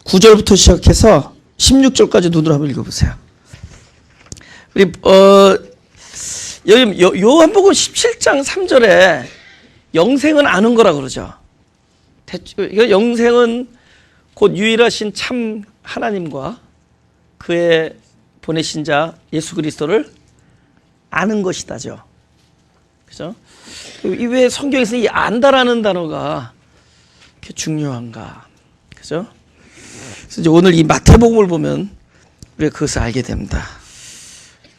9절부터 시작해서 16절까지 눈으로 한번 읽어보세요. 우리 여기 요한복음 17장 3절에 영생은 아는 거라 그러죠. 영생은 곧 유일하신 참 하나님과 그의 보내신 자 예수 그리스도를 아는 것이다죠. 그죠? 왜 성경에서 이 안다라는 단어가 이렇게 중요한가? 그죠? 그래서 이제 오늘 이 마태복음을 보면 우리가 그것을 알게 됩니다.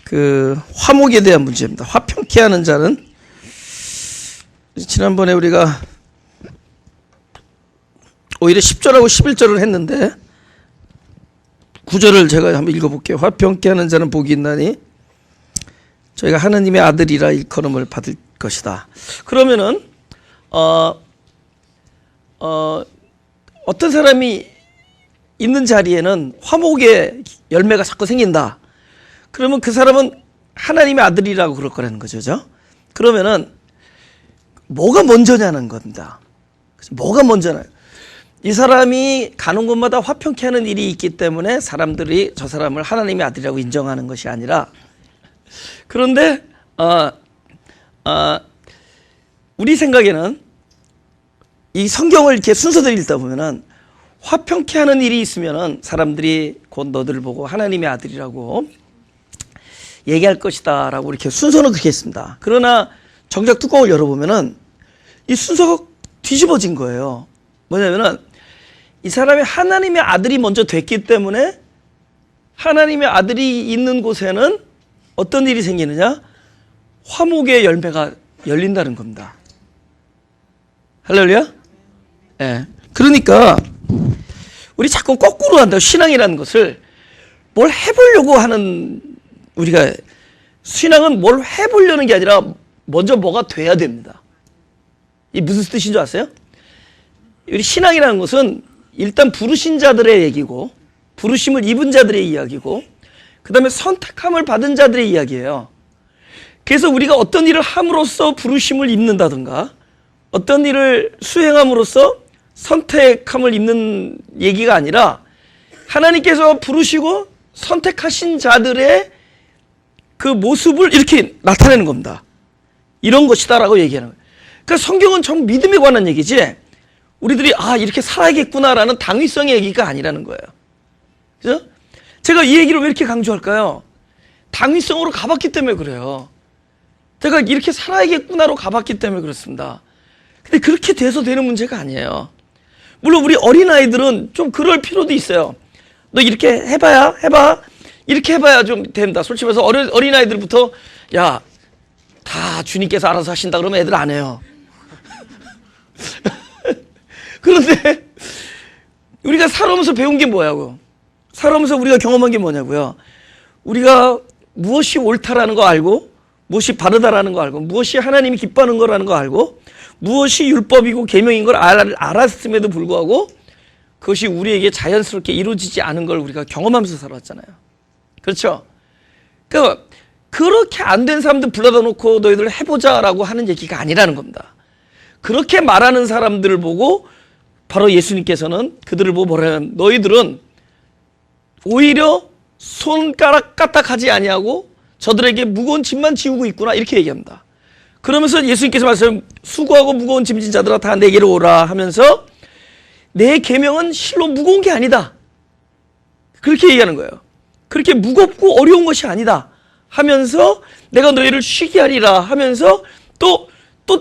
그 화목에 대한 문제입니다. 화평케 하는 자는, 지난번에 우리가 오히려 10절하고 11절을 했는데 9절을 제가 한번 읽어볼게요. 화평케 하는 자는 복이 있나니 저희가 하나님의 아들이라 일컬음을 받을 것이다. 그러면은 어떤 사람이 있는 자리에는 화목의 열매가 자꾸 생긴다. 그러면 그 사람은 하나님의 아들이라고 그럴 거라는 거죠. 그죠? 그러면은 뭐가 먼저냐는 겁니다. 뭐가 먼저나요? 이 사람이 가는 곳마다 화평케 하는 일이 있기 때문에 사람들이 저 사람을 하나님의 아들이라고 인정하는 것이 아니라, 그런데 우리 생각에는 이 성경을 이렇게 순서대로 읽다 보면은 화평케 하는 일이 있으면은 사람들이 곧 너들을 보고 하나님의 아들이라고 얘기할 것이다 라고 이렇게 순서는 그렇게 했습니다. 그러나 정작 뚜껑을 열어보면은 이 순서가 뒤집어진 거예요. 뭐냐면은 이 사람이 하나님의 아들이 먼저 됐기 때문에 하나님의 아들이 있는 곳에는 어떤 일이 생기느냐? 화목의 열매가 열린다는 겁니다. 할렐루야? 예. 네. 그러니까 우리 자꾸 거꾸로 한다. 신앙이라는 것을 뭘 해보려고 하는, 우리가 신앙은 뭘 해보려는 게 아니라 먼저 뭐가 돼야 됩니다. 이 무슨 뜻인 줄 아세요? 우리 신앙이라는 것은 일단 부르신 자들의 얘기고, 부르심을 입은 자들의 이야기고, 그 다음에 선택함을 받은 자들의 이야기예요. 그래서 우리가 어떤 일을 함으로써 부르심을 입는다든가, 어떤 일을 수행함으로써 선택함을 입는 얘기가 아니라 하나님께서 부르시고 선택하신 자들의 그 모습을 이렇게 나타내는 겁니다. 이런 것이다 라고 얘기하는 거예요. 그러니까 성경은 정 믿음에 관한 얘기지, 우리들이 이렇게 살아야겠구나라는 당위성의 얘기가 아니라는 거예요. 그죠? 제가 이 얘기를 왜 이렇게 강조할까요? 당위성으로 가봤기 때문에 그래요. 제가 이렇게 살아야겠구나로 가봤기 때문에 그렇습니다. 근데 그렇게 돼서 되는 문제가 아니에요. 물론 우리 어린아이들은 좀 그럴 필요도 있어요. 너 이렇게 해봐. 이렇게 해봐야 좀 된다. 솔직히 말해서 어린아이들부터 야, 다 주님께서 알아서 하신다 그러면 애들 안 해요. 그런데 우리가 살아오면서 배운 게 뭐냐고. 살아오면서 우리가 경험한 게 뭐냐고요. 우리가 무엇이 옳다라는 거 알고, 무엇이 바르다라는 거 알고, 무엇이 하나님이 기뻐하는 거라는 거 알고, 무엇이 율법이고 계명인 걸 알았음에도 불구하고 그것이 우리에게 자연스럽게 이루어지지 않은 걸 우리가 경험하면서 살아왔잖아요. 그렇죠? 그러니까 그렇게 안 된 사람들 불러다 놓고 너희들 해보자라고 하는 얘기가 아니라는 겁니다. 그렇게 말하는 사람들을 보고 바로 예수님께서는 그들을 보고 뭐라냐면, 너희들은 오히려 손가락 까딱하지 아니하고 저들에게 무거운 짐만 지우고 있구나, 이렇게 얘기합니다. 그러면서 예수님께서 말씀, 수고하고 무거운 짐진 자들아 다 내게로 오라 하면서 내 계명은 실로 무거운 게 아니다, 그렇게 얘기하는 거예요. 그렇게 무겁고 어려운 것이 아니다 하면서 내가 너희를 쉬게 하리라 하면서 또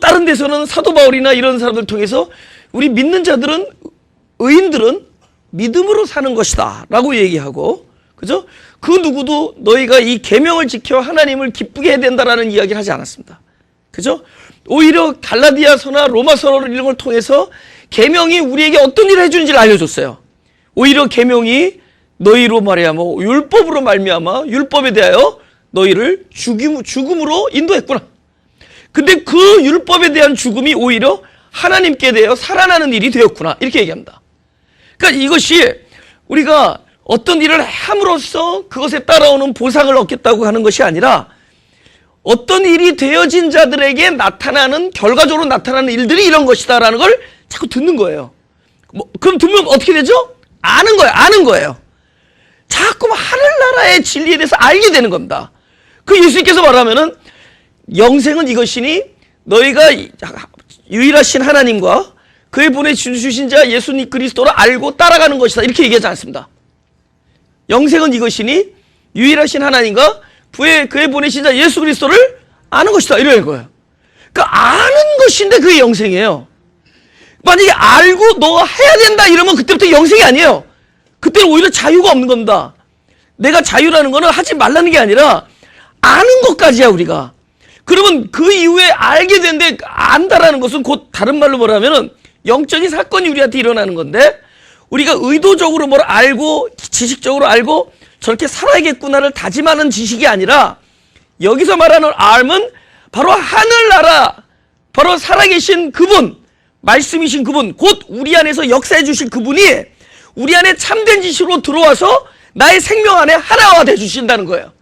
다른 데서는 사도 바울이나 이런 사람들 통해서 우리 믿는 자들은, 의인들은 믿음으로 사는 것이다 라고 얘기하고, 그죠? 그 누구도 너희가 이 계명을 지켜 하나님을 기쁘게 해야 된다라는 이야기를 하지 않았습니다. 그죠? 오히려 갈라디아서나 로마서 이런 걸 통해서 계명이 우리에게 어떤 일을 해주는지를 알려줬어요. 오히려 계명이 너희로 말미암아, 율법으로 말미암아 율법에 대하여 너희를 죽음으로 인도했구나. 근데 그 율법에 대한 죽음이 오히려 하나님께 대하여 살아나는 일이 되었구나, 이렇게 얘기합니다. 그러니까 이것이 우리가 어떤 일을 함으로써 그것에 따라오는 보상을 얻겠다고 하는 것이 아니라 어떤 일이 되어진 자들에게 나타나는, 결과적으로 나타나는 일들이 이런 것이다라는 걸 자꾸 듣는 거예요. 그럼 들으면 어떻게 되죠? 아는 거예요. 아는 거예요. 자꾸 하늘나라의 진리에 대해서 알게 되는 겁니다. 그 예수님께서 말하면은 영생은 이것이니 너희가 유일하신 하나님과 그의 보내주신 자 예수님 그리스도를 알고 따라가는 것이다. 이렇게 얘기하지 않습니다. 영생은 이것이니 유일하신 하나님과 그의 보내신 자 예수 그리스도를 아는 것이다. 이런 거예요. 그러니까 아는 것인데 그게 영생이에요. 만약에 알고 너가 해야 된다 이러면 그때부터 영생이 아니에요. 그때는 오히려 자유가 없는 겁니다. 내가 자유라는 거는 하지 말라는 게 아니라 아는 것까지야 우리가. 그러면 그 이후에 알게 되는데 안다라는 것은 곧 다른 말로 뭐라면은 영적인 사건이 우리한테 일어나는 건데 우리가 의도적으로 뭘 알고 지식적으로 알고 저렇게 살아야겠구나를 다짐하는 지식이 아니라 여기서 말하는 알은 바로 하늘나라, 바로 살아계신 그분, 말씀이신 그분, 곧 우리 안에서 역사해 주실 그분이 우리 안에 참된 지식으로 들어와서 나의 생명 안에 하나가 돼 주신다는 거예요.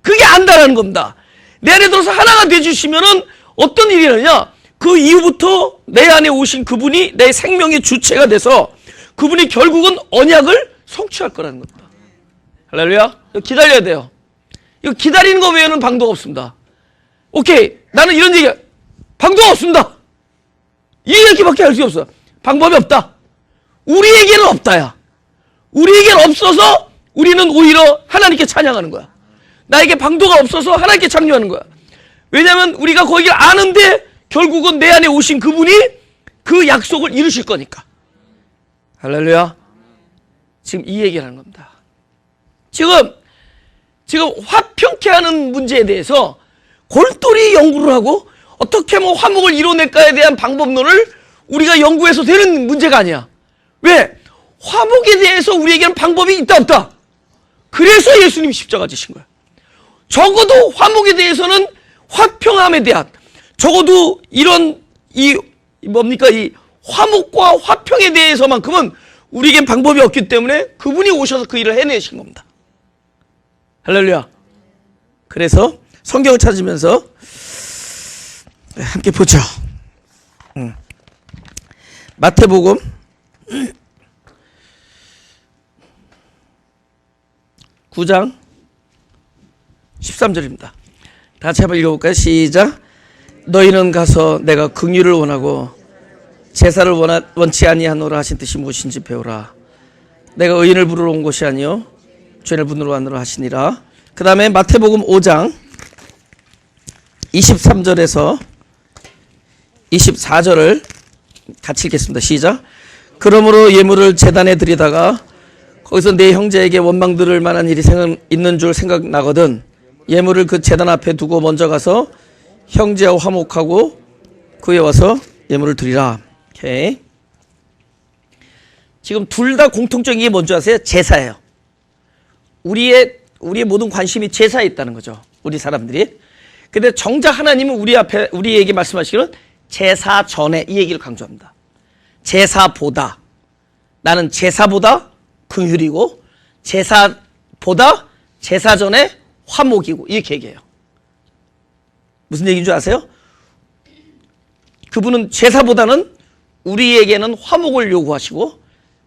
그게 안다라는 겁니다. 내 안에 들어서 하나가 돼 주시면은 어떤 일이 일어나냐? 그 이후부터 내 안에 오신 그분이 내 생명의 주체가 돼서 그분이 결국은 언약을 성취할 거라는 겁니다. 할렐루야. 이거 기다려야 돼요. 이거 기다리는 거 외에는 방도가 없습니다. 오케이. 나는 이런 얘기야. 방도가 없습니다. 이 얘기밖에 할 수 없어. 방법이 없다. 우리에게는 없다야. 우리에게는 없어서 우리는 오히려 하나님께 찬양하는 거야. 나에게 방도가 없어서 하나님께 창조하는 거야. 왜냐하면 우리가 거기를 아는데 결국은 내 안에 오신 그분이 그 약속을 이루실 거니까. 할렐루야. 지금 이 얘기를 하는 겁니다. 지금 화평케 하는 문제에 대해서 골똘히 연구를 하고 어떻게 하면 화목을 이뤄낼까에 대한 방법론을 우리가 연구해서 되는 문제가 아니야. 왜? 화목에 대해서 우리에게는 방법이 있다 없다. 그래서 예수님이 십자가 지신 거야. 적어도 화목에 대해서는 화평함에 대한 적어도 이런 이 화목과 화평에 대해서만큼은 우리에겐 방법이 없기 때문에 그분이 오셔서 그 일을 해내신 겁니다. 할렐루야. 그래서 성경을 찾으면서 함께 보죠. 마태복음 9장 13절입니다. 다 같이 한번 읽어볼까요? 시작. 너희는 가서 내가 긍휼을 원하고 제사를 원치 아니하노라 하신 뜻이 무엇인지 배우라. 내가 의인을 부르러 온 것이 아니요 죄를 부르러 왔노라 하시니라. 그 다음에 마태복음 5장 23절에서 24절을 같이 읽겠습니다. 시작. 그러므로 예물을 제단에 드리다가 거기서 내 형제에게 원망 들을 만한 일이 있는 줄 생각나거든 예물을 그 제단 앞에 두고 먼저 가서 형제와 화목하고 그에 와서 예물을 드리라. 오케이. 지금 둘 다 공통적인 게 뭔지 아세요? 제사예요. 우리의 모든 관심이 제사에 있다는 거죠. 우리 사람들이. 근데 정작 하나님은 우리에게 말씀하시기는 제사 전에 이 얘기를 강조합니다. 제사보다 나는 제사보다 긍휼이고 제사보다 제사 전에 화목이고 이렇게 얘기해요. 무슨 얘기인 줄 아세요? 그분은 제사보다는 우리에게는 화목을 요구하시고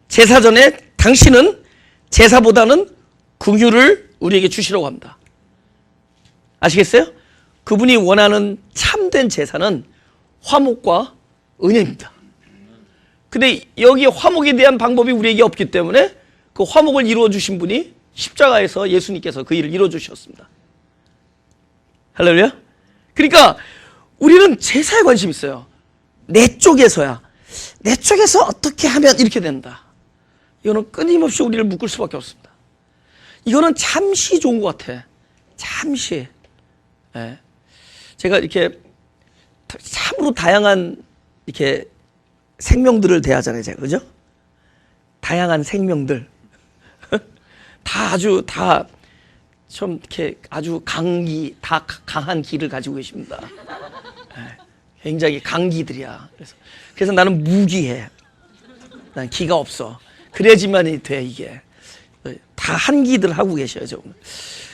제사 전에 당신은 제사보다는 긍휼을 우리에게 주시려고 합니다. 아시겠어요? 그분이 원하는 참된 제사는 화목과 은혜입니다. 근데 여기 화목에 대한 방법이 우리에게 없기 때문에 그 화목을 이루어 주신 분이 십자가에서 예수님께서 그 일을 이루어 주셨습니다. 할렐루야. 그러니까 우리는 제사에 관심 있어요. 내 쪽에서야. 내 쪽에서 어떻게 하면 이렇게 된다. 이거는 끊임없이 우리를 묶을 수밖에 없습니다. 이거는 잠시 좋은 것 같아. 잠시. 예. 제가 이렇게 참으로 다양한 이렇게 생명들을 대하잖아요, 제가. 그죠? 다양한 생명들. 다 좀 이렇게 아주 강한 기를 가지고 계십니다. 네, 굉장히 강기들이야. 그래서 나는 무기해. 난 기가 없어. 그래야지만이 돼, 이게. 다 한기들 하고 계셔요, 저분.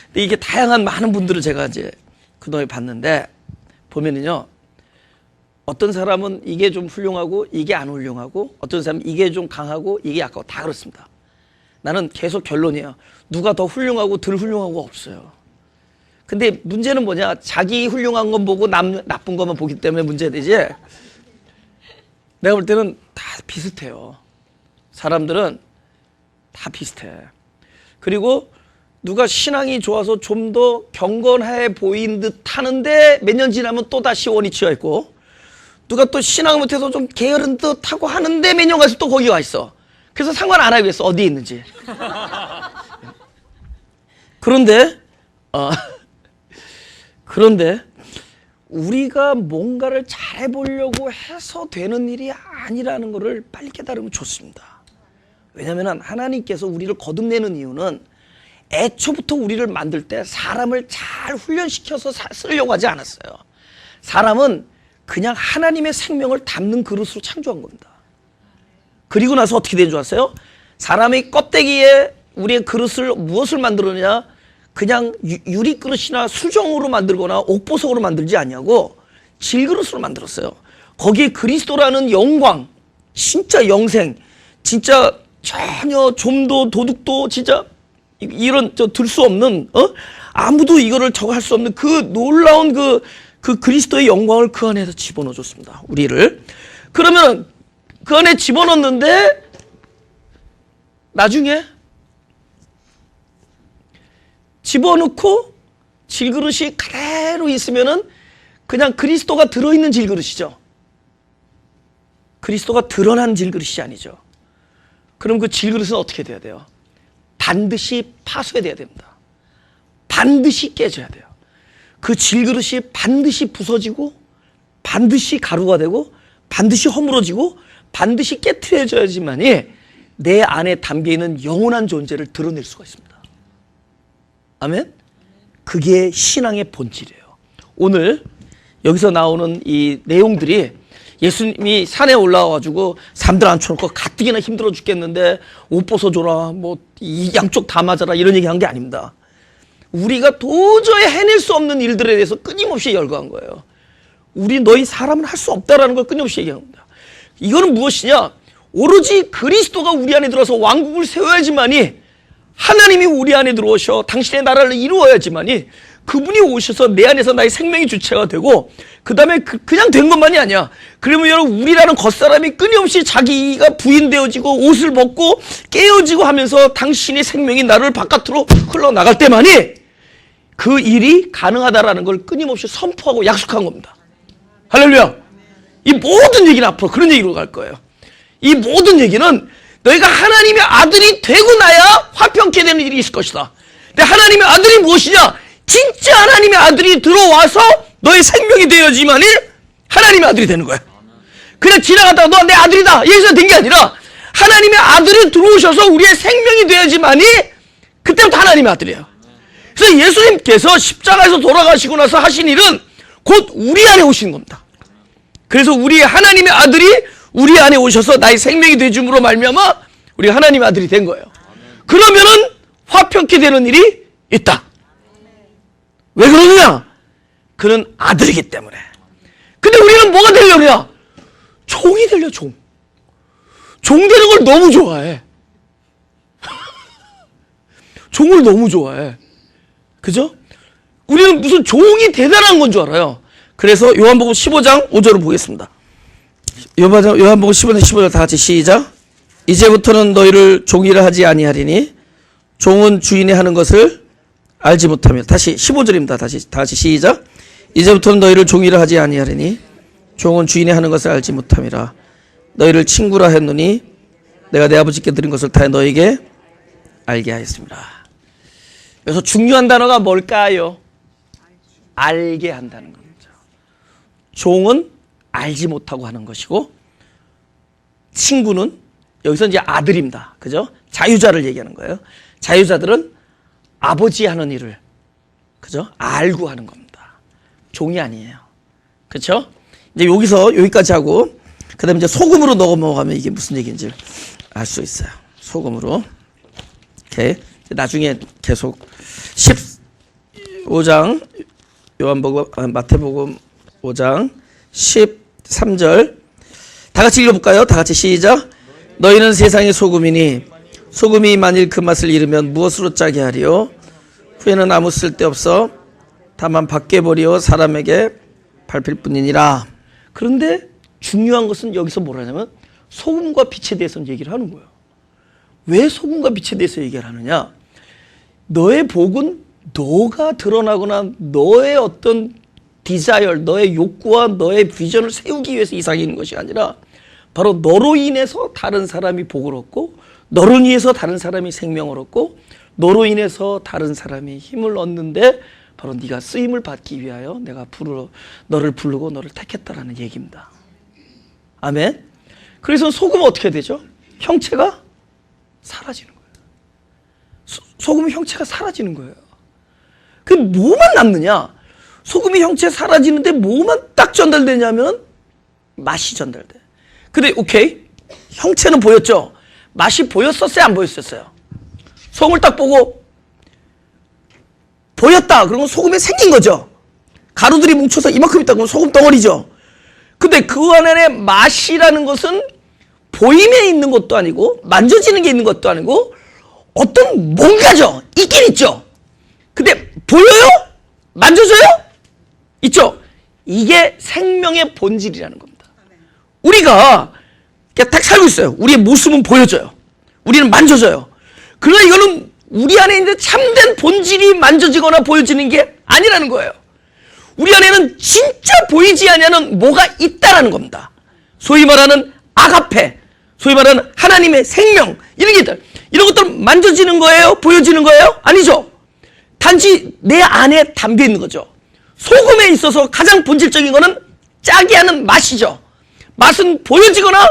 근데 이게 다양한 많은 분들을 제가 이제 그동안에 봤는데, 보면은요, 어떤 사람은 이게 좀 훌륭하고, 이게 안 훌륭하고, 어떤 사람은 이게 좀 강하고, 이게 약하고, 다 그렇습니다. 나는 계속 결론이야. 누가 더 훌륭하고 덜 훌륭하고 없어요. 근데 문제는 뭐냐? 자기 훌륭한 건 보고 나쁜 것만 보기 때문에 문제되지. 내가 볼 때는 다 비슷해요. 사람들은 다 비슷해. 그리고 누가 신앙이 좋아서 좀 더 경건해 보인 듯 하는데 몇 년 지나면 또 다시 원위치가 있고, 누가 또 신앙을 못해서 좀 게으른 듯 하고 하는데 몇 년 가서 또 거기 와 있어. 그래서 상관 안 하겠어, 어디에 있는지. 그런데 우리가 뭔가를 잘해보려고 해서 되는 일이 아니라는 것을 빨리 깨달으면 좋습니다. 왜냐하면 하나님께서 우리를 거듭내는 이유는 애초부터 우리를 만들 때 사람을 잘 훈련시켜서 쓰려고 하지 않았어요. 사람은 그냥 하나님의 생명을 담는 그릇으로 창조한 겁니다. 그리고 나서 어떻게 된 줄 아세요? 사람의 껍데기에 우리의 그릇을 무엇을 만들었냐? 그냥 유리 그릇이나 수정으로 만들거나 옥보석으로 만들지 아니하고 질그릇으로 만들었어요. 거기에 그리스도라는 영광, 진짜 영생, 진짜 전혀 좀도 도둑도 진짜 이런 들 수 없는, 아무도 이거를 저거 할 수 없는 그 놀라운 그 그리스도의 영광을 그 안에서 집어넣어 줬습니다. 우리를. 그러면 그 안에 집어넣는데 나중에 집어넣고 질그릇이 그대로 있으면은 그냥 그리스도가 들어있는 질그릇이죠. 그리스도가 드러난 질그릇이 아니죠. 그럼 그 질그릇은 어떻게 돼야 돼요? 반드시 파쇄돼야 됩니다. 반드시 깨져야 돼요. 그 질그릇이 반드시 부서지고 반드시 가루가 되고 반드시 허물어지고 반드시 깨트려져야지만이 내 안에 담겨있는 영원한 존재를 드러낼 수가 있습니다. 아멘? 그게 신앙의 본질이에요. 오늘 여기서 나오는 이 내용들이 예수님이 산에 올라와가지고 사람들 앉혀놓고 가뜩이나 힘들어 죽겠는데 옷 벗어줘라, 뭐 이 양쪽 다 맞아라 이런 얘기 한 게 아닙니다. 우리가 도저히 해낼 수 없는 일들에 대해서 끊임없이 열거한 거예요. 우리 너희 사람은 할 수 없다라는 걸 끊임없이 얘기한 겁니다. 이거는 무엇이냐? 오로지 그리스도가 우리 안에 들어서 왕국을 세워야지만이, 하나님이 우리 안에 들어오셔 당신의 나라를 이루어야지만이 그분이 오셔서 내 안에서 나의 생명의 주체가 되고, 그 다음에 그냥 된 것만이 아니야. 그러면 여러분, 우리라는 겉사람이 끊임없이 자기가 부인되어지고 옷을 벗고 깨어지고 하면서 당신의 생명이 나를 바깥으로 흘러나갈 때만이 그 일이 가능하다라는 걸 끊임없이 선포하고 약속한 겁니다. 할렐루야. 이 모든 얘기는 앞으로 그런 얘기로 갈 거예요. 이 모든 얘기는 너희가 하나님의 아들이 되고 나야 화평케 되는 일이 있을 것이다. 근데 하나님의 아들이 무엇이냐? 진짜 하나님의 아들이 들어와서 너의 생명이 되어지만이 하나님의 아들이 되는 거야. 그냥 지나가다가 너 내 아들이다 여기서 된 게 아니라 하나님의 아들이 들어오셔서 우리의 생명이 되어지만이 그때부터 하나님의 아들이에요. 그래서 예수님께서 십자가에서 돌아가시고 나서 하신 일은 곧 우리 안에 오신 겁니다. 그래서 우리 하나님의 아들이 우리 안에 오셔서 나의 생명이 되줌으로 말미암아 우리가 하나님의 아들이 된 거예요. 그러면은 화평케 되는 일이 있다. 왜 그러느냐? 그는 아들이기 때문에. 근데 우리는 뭐가 되려고 해요? 종이 되려, 종. 종 되는 걸 너무 좋아해. 종을 너무 좋아해. 그죠? 우리는 무슨 종이 대단한 건 줄 알아요. 그래서 요한복음 15장 5절을 보겠습니다. 요한복음 15장 15절 다 같이 시작. 이제부터는 너희를 종이라 하지 아니하리니 종은 주인이 하는 것을 알지 못하며. 다시 15절입니다. 다 같이 시작. 이제부터는 너희를 종이라 하지 아니하리니 종은 주인이 하는 것을 알지 못함이라. 너희를 친구라 했노니 내가 내 아버지께 드린 것을 다 너희에게 알게 하였습니다. 그래서 중요한 단어가 뭘까요? 알게 한다는 겁니다. 종은 알지 못하고 하는 것이고, 친구는 여기서 이제 아들입니다. 그죠? 자유자를 얘기하는 거예요. 자유자들은 아버지 하는 일을, 그죠? 알고 하는 겁니다. 종이 아니에요. 그렇죠? 이제 여기까지 하고, 그 다음에 이제 소금으로 넘어가면 이게 무슨 얘기인지 알 수 있어요. 소금으로. 오케이. 나중에 계속 15장, 마태복음 5장 13절. 다 같이 읽어볼까요? 다 같이 시작. 너희는 세상의 소금이니 소금이 만일 그 맛을 잃으면 무엇으로 짜게 하리요? 후에는 아무 쓸데없어 다만 밖에 버리어 사람에게 밟힐 뿐이니라. 그런데 중요한 것은 여기서 뭐라냐면 소금과 빛에 대해서 얘기를 하는 거예요. 왜 소금과 빛에 대해서 얘기를 하느냐? 너의 복은 너가 드러나거나 너의 어떤 디자이어, 너의 욕구와 너의 비전을 세우기 위해서 이상인 것이 아니라 바로 너로 인해서 다른 사람이 복을 얻고, 너로 인해서 다른 사람이 생명을 얻고, 너로 인해서 다른 사람이 힘을 얻는데 바로 네가 쓰임을 받기 위하여 내가 너를 부르고 너를 택했다라는 얘기입니다. 아멘. 그래서 소금은 어떻게 되죠? 형체가 사라지는 거예요. 소금의 형체가 사라지는 거예요. 그 뭐만 남느냐? 소금의 형체 사라지는데 뭐만 딱 전달되냐면 맛이 전달돼. 근데 오케이, 형체는 보였죠? 맛이 보였었어요? 안 보였었어요? 소금을 딱 보고 보였다 그러면 소금이 생긴 거죠. 가루들이 뭉쳐서 이만큼 있다 그러면 소금 덩어리죠. 근데 그 안에 맛이라는 것은 보임에 있는 것도 아니고 만져지는 게 있는 것도 아니고 어떤 뭔가죠. 있긴 있죠. 근데 보여요? 만져져요? 있죠. 이게 생명의 본질이라는 겁니다. 우리가 그냥 딱 살고 있어요. 우리의 모습은 보여져요. 우리는 만져져요. 그러나 이거는 우리 안에 있는 참된 본질이 만져지거나 보여지는 게 아니라는 거예요. 우리 안에는 진짜 보이지 않는 뭐가 있다라는 겁니다. 소위 말하는 아가페, 소위 말하는 하나님의 생명, 이런 게 있다. 이런 것들 만져지는 거예요? 보여지는 거예요? 아니죠. 단지 내 안에 담겨 있는 거죠. 소금에 있어서 가장 본질적인 거는 짜게 하는 맛이죠. 맛은 보여지거나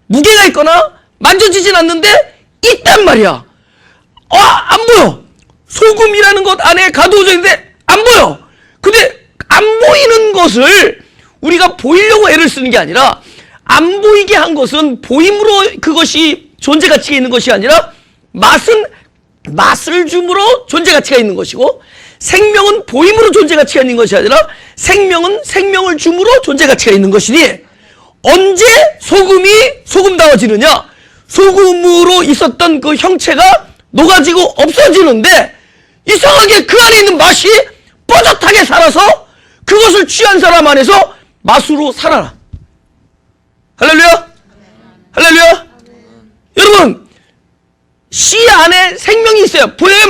무게가 있거나 만져지진 않는데 있단 말이야. 안 보여. 소금이라는 것 안에 가두어져 있는데 안 보여. 근데 안 보이는 것을 우리가 보이려고 애를 쓰는 게 아니라 안 보이게 한 것은 보임으로 그것이 존재 가치가 있는 것이 아니라 맛은 맛을 줌으로 존재 가치가 있는 것이고, 생명은 보임으로 존재 가치가 있는 것이 아니라 생명은 생명을 줌으로 존재 가치가 있는 것이니, 언제 소금이 소금다워지느냐? 소금으로 있었던 그 형체가 녹아지고 없어지는데 이상하게 그 안에 있는 맛이 뻐젓하게 살아서 그것을 취한 사람 안에서 맛으로 살아나. 할렐루야? 할렐루야? 여러분, 씨 안에 생명이 있어요. 보여요?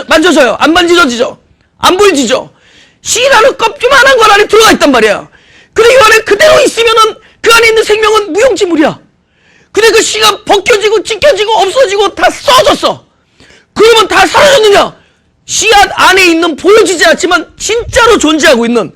만져져요? 안 만져지죠? 안 보여지죠? 씨라는 껍질만한 것 안에 들어가 있단 말이야. 근데 이 안에 그대로 있으면은 그 안에 있는 생명은 무용지물이야. 근데 그 씨가 벗겨지고 찢겨지고 없어지고 다 써졌어. 그러면 다 사라졌느냐? 씨앗 안에 있는 보여지지 않지만 진짜로 존재하고 있는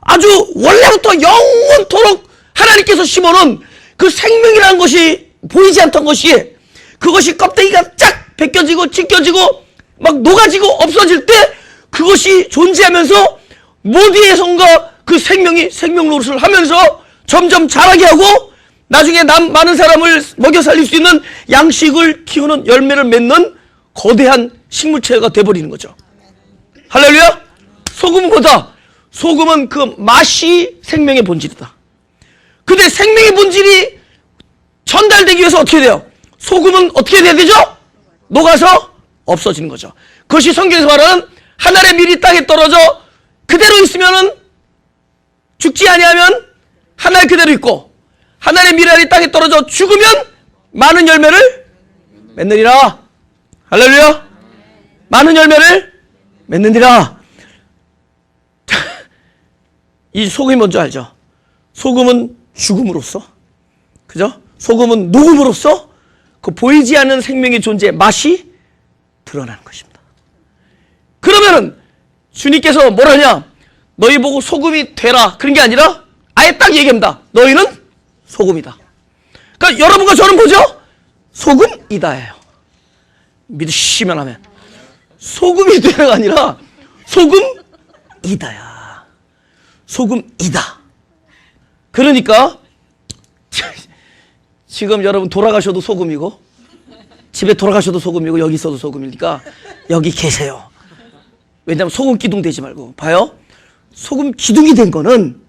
아주 원래부터 영원토록 하나님께서 심어놓은 그 생명이라는 것이 보이지 않던 것이, 그것이 껍데기가 쫙 벗겨지고 찢겨지고 막 녹아지고 없어질 때 그것이 존재하면서 모두에선가 그 생명이 생명 노릇을 하면서 점점 자라게 하고 나중에 많은 사람을 먹여 살릴 수 있는 양식을 키우는 열매를 맺는 거대한 식물체가 돼버리는 거죠. 할렐루야? 소금은 뭐다? 소금은 그 맛이 생명의 본질이다. 근데 생명의 본질이 전달되기 위해서 어떻게 돼요? 소금은 어떻게 돼야 되죠? 녹아서 없어지는 거죠. 그것이 성경에서 말하는 하늘의 밀이 땅에 떨어져 그대로 있으면은 죽지 아니하면 하늘 그대로 있고, 하늘의 밀이 땅에 떨어져 죽으면 많은 열매를 맺느니라. 할렐루야? 많은 열매를 맺느니라. 이 소금이 뭔지 알죠? 소금은 죽음으로써, 그죠? 소금은 녹음으로써 그 보이지 않는 생명의 존재의 맛이 드러나는 것입니다. 그러면은 주님께서 뭐라냐? 너희 보고 소금이 되라, 그런 게 아니라 아예 딱 얘기합니다. 너희는 소금이다. 그러니까 여러분과 저는 뭐죠? 소금이다예요. 믿으시면 하면 소금이 되라가 아니라 소금이다야. 소금이다. 그러니까 지금 여러분 돌아가셔도 소금이고, 집에 돌아가셔도 소금이고, 여기 있어도 소금이니까 여기 계세요. 왜냐하면 소금 기둥 되지 말고. 봐요, 소금 기둥이 된 거는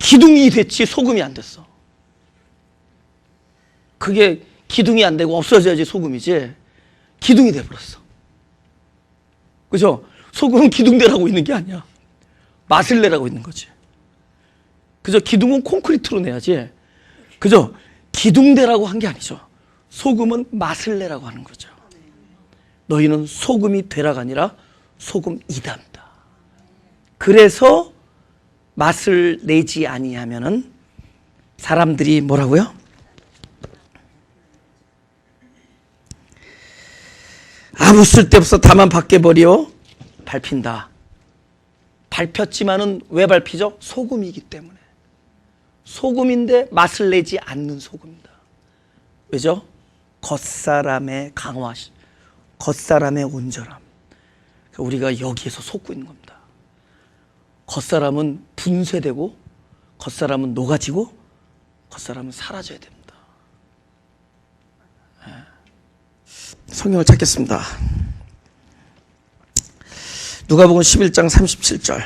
기둥이 됐지 소금이 안 됐어. 그게 기둥이 안 되고 없어져야지 소금이지. 기둥이 돼버렸어. 그죠? 소금은 기둥대라고 있는 게 아니야. 맛을 내라고 있는 거지. 그죠? 기둥은 콘크리트로 내야지. 그죠? 기둥대라고 한 게 아니죠. 소금은 맛을 내라고 하는 거죠. 너희는 소금이 되라가 아니라 소금이답니다. 그래서 맛을 내지 아니하면은 사람들이 뭐라고요? 아무 쓸데없어 다만 밖에 버려 밟힌다. 밟혔지만은 왜 밟히죠? 소금이기 때문에. 소금인데 맛을 내지 않는 소금이다. 왜죠? 겉사람의 강화, 겉사람의 온전함. 우리가 여기에서 속고 있는 겁니다. 겉사람은 분쇄되고, 겉사람은 녹아지고, 겉사람은 사라져야 됩니다. 성경을 찾겠습니다. 누가복음 11장 37절.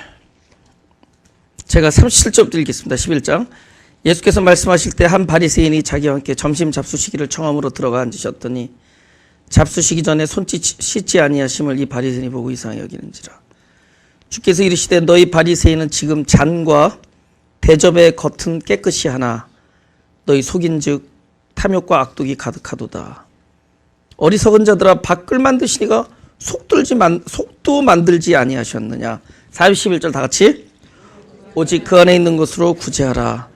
제가 37절부터 읽겠습니다. 11장. 예수께서 말씀하실 때 한 바리새인이 자기와 함께 점심 잡수시기를 청함으로 들어가 앉으셨더니 잡수시기 전에 손짓 씻지 아니하심을 이 바리새인이 보고 이상히 여기는지라. 주께서 이르시되 너희 바리새인은 지금 잔과 대접의 겉은 깨끗이 하나 너희 속인즉 탐욕과 악독이 가득하도다. 어리석은 자들아 밖을 만드시니가 속도 만들지 아니하셨느냐. 41절 다 같이. 오직 그 안에 있는 것으로 구제하라.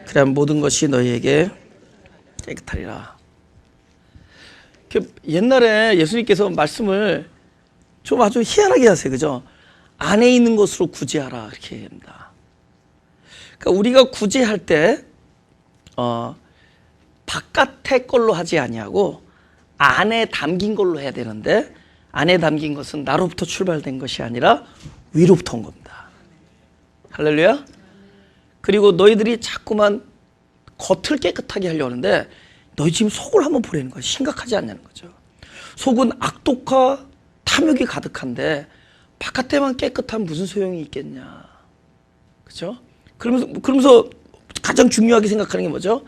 그래야 모든 것이 너희에게 깨끗하리라. 옛날에 예수님께서 말씀을 좀 아주 희한하게 하세요. 그죠? 안에 있는 것으로 구제하라 이렇게 합니다. 그러니까 우리가 구제할 때 바깥의 걸로 하지 아니하고 안에 담긴 걸로 해야 되는데 안에 담긴 것은 나로부터 출발된 것이 아니라 위로부터 온 겁니다. 할렐루야. 그리고 너희들이 자꾸만 겉을 깨끗하게 하려는데 너희 지금 속을 한번 보라는 거야. 심각하지 않냐는 거죠. 속은 악독과 탐욕이 가득한데 바깥에만 깨끗하면 무슨 소용이 있겠냐. 그죠? 그러면서 가장 중요하게 생각하는 게 뭐죠?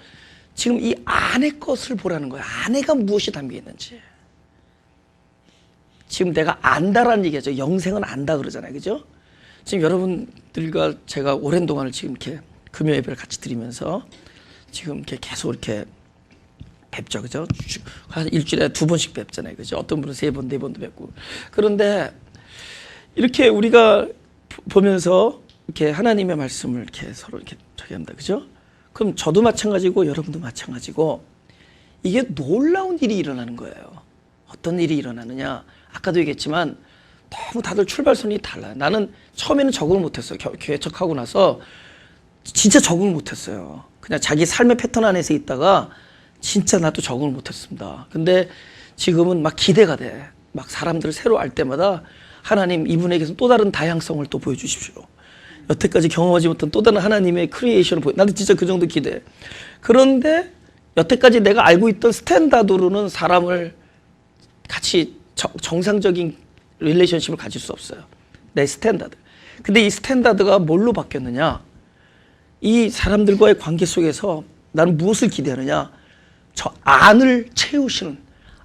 지금 이 안의 것을 보라는 거예요. 안에가 무엇이 담겨 있는지. 지금 내가 안다라는 얘기죠. 영생은 안다 그러잖아요. 그죠? 지금 여러분들과 제가 오랜 동안을 지금 이렇게 금요 예배를 같이 드리면서 지금 이렇게 계속 이렇게 뵙죠. 그죠? 한 일주일에 2번씩 뵙잖아요. 그죠? 어떤 분은 3번, 4번도 뵙고. 그런데 이렇게 우리가 보면서 이렇게 하나님의 말씀을 이렇게 서로 이렇게 저기 합니다. 그죠? 그럼 저도 마찬가지고 여러분도 마찬가지고 이게 놀라운 일이 일어나는 거예요. 어떤 일이 일어나느냐. 아까도 얘기했지만 너무 다들 출발선이 달라요. 나는 처음에는 적응을 못했어요. 개척하고 나서 진짜 적응을 못했어요. 그냥 자기 삶의 패턴 안에서 있다가 진짜 나도 적응을 못했습니다. 근데 지금은 막 기대가 돼. 막 사람들을 새로 알 때마다 하나님 이분에게서 또 다른 다양성을 또 보여주십시오. 여태까지 경험하지 못한 또 다른 하나님의 크리에이션을 나도 진짜 그 정도 기대해. 그런데 여태까지 내가 알고 있던 스탠다드로는 사람을 같이 정상적인 릴레이션십을 가질 수 없어요. 내 스탠다드. 근데 이 스탠다드가 뭘로 바뀌었느냐? 이 사람들과의 관계 속에서 나는 무엇을 기대하느냐? 저 안을 채우시는,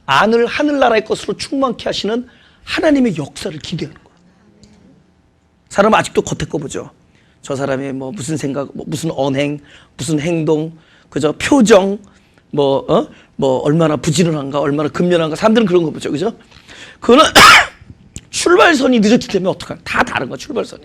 안을 하늘나라의 것으로 충만케 하시는 하나님의 역사를 기대하는 거야. 사람은 아직도 겉에 거 보죠. 저 사람의 뭐 무슨 생각, 뭐 무슨 언행, 무슨 행동, 그저 표정, 뭐 얼마나 부지런한가, 얼마나 근면한가. 사람들은 그런 거 보죠. 그죠? 그거는 출발선이 늦었기 때문에 어떡하나. 다 다른 거야, 출발선이.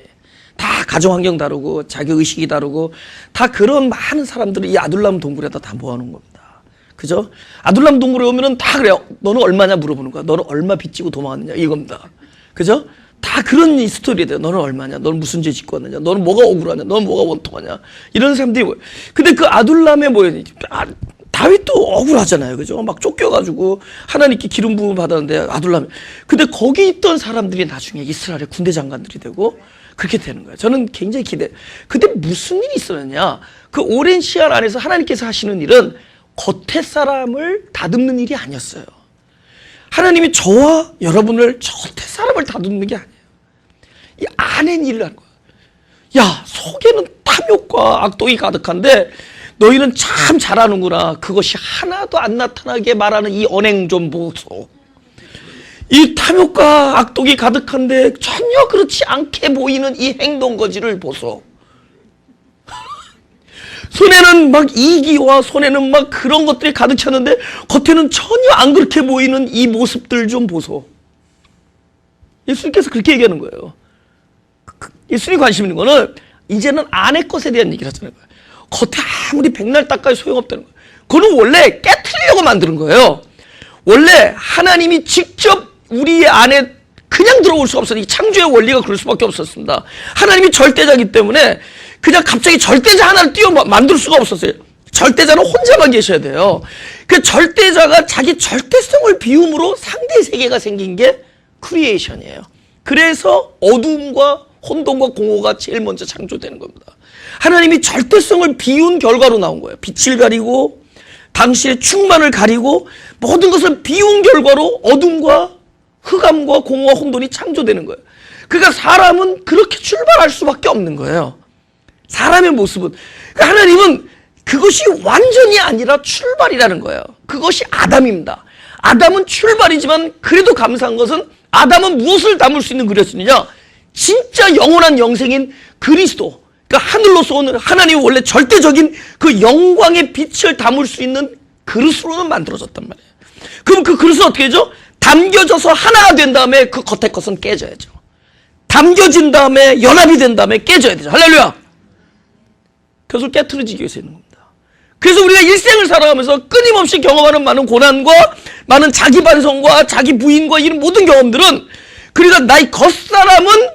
다 가정 환경 다르고, 자기 의식이 다르고, 다 그런 많은 사람들을 이 아둘람 동굴에다 다 모아놓은 겁니다. 그죠? 아둘람 동굴에 오면은 다 그래요. 너는 얼마냐 물어보는 거야. 너는 얼마 빚지고 도망왔느냐 이겁니다. 그죠? 다 그런 스토리에 대해 너는 얼마냐, 너는 무슨 죄 짓고 왔느냐, 너는 뭐가 억울하냐, 너는 뭐가 원통하냐, 이런 사람들이 뭐예요. 근데 그 아둘람의 뭐예요? 다윗도 억울하잖아요. 그죠? 막 쫓겨가지고 하나님께 기름 부음 받았는데 아둘람. 근데 거기 있던 사람들이 나중에 이스라엘의 군대 장관들이 되고 그렇게 되는 거예요. 저는 굉장히 기대. 근데 무슨 일이 있었느냐? 그 오랜 시간 안에서 하나님께서 하시는 일은 겉에 사람을 다듬는 일이 아니었어요. 하나님이 저와 여러분을 겉에 사람을 다듬는 게 아니에요. 이 안에 일을 하는 거야. 야, 속에는 탐욕과 악독이 가득한데 너희는 참 잘하는구나. 그것이 하나도 안 나타나게 말하는 이 언행 좀 보소. 이 탐욕과 악독이 가득한데 전혀 그렇지 않게 보이는 이 행동거지를 보소. 손에는 막 이기와 손에는 막 그런 것들이 가득 찼는데 겉에는 전혀 안 그렇게 보이는 이 모습들 좀 보소. 예수님께서 그렇게 얘기하는 거예요. 예수님이 관심 있는 거는 이제는 안의 것에 대한 얘기를 하잖아요. 겉에 아무리 백날 닦아도 소용없다는 거예요. 그거는 원래 깨트리려고 만드는 거예요. 원래 하나님이 직접 우리 안에 그냥 들어올 수 없어요. 이 창조의 원리가 그럴 수밖에 없었습니다. 하나님이 절대자이기 때문에 그냥 갑자기 절대자 하나를 만들 수가 없었어요. 절대자는 혼자만 계셔야 돼요. 그 절대자가 자기 절대성을 비움으로 상대 세계가 생긴 게 크리에이션이에요. 그래서 어둠과 혼돈과 공허가 제일 먼저 창조되는 겁니다. 하나님이 절대성을 비운 결과로 나온 거예요. 빛을 가리고 당시의 충만을 가리고 모든 것을 비운 결과로 어둠과 흑암과 공허와 혼돈이 창조되는 거예요. 그러니까 사람은 그렇게 출발할 수밖에 없는 거예요. 사람의 모습은. 그러니까 하나님은 그것이 완전히 아니라 출발이라는 거예요. 그것이 아담입니다. 아담은 출발이지만 그래도 감사한 것은 아담은 무엇을 담을 수 있는 그릇이냐? 진짜 영원한 영생인 그리스도. 그러니까 하늘로서 오는 하나님이 원래 절대적인 그 영광의 빛을 담을 수 있는 그릇으로는 만들어졌단 말이에요. 그럼 그 그릇은 어떻게 되죠? 담겨져서 하나가 된 다음에 그 겉에 것은 깨져야죠. 담겨진 다음에 연합이 된 다음에 깨져야 되죠. 할렐루야. 그것을 깨트려지기 위해서 있는 겁니다. 그래서 우리가 일생을 살아가면서 끊임없이 경험하는 많은 고난과 많은 자기 반성과 자기 부인과 이런 모든 경험들은 그러니까 나의 겉사람은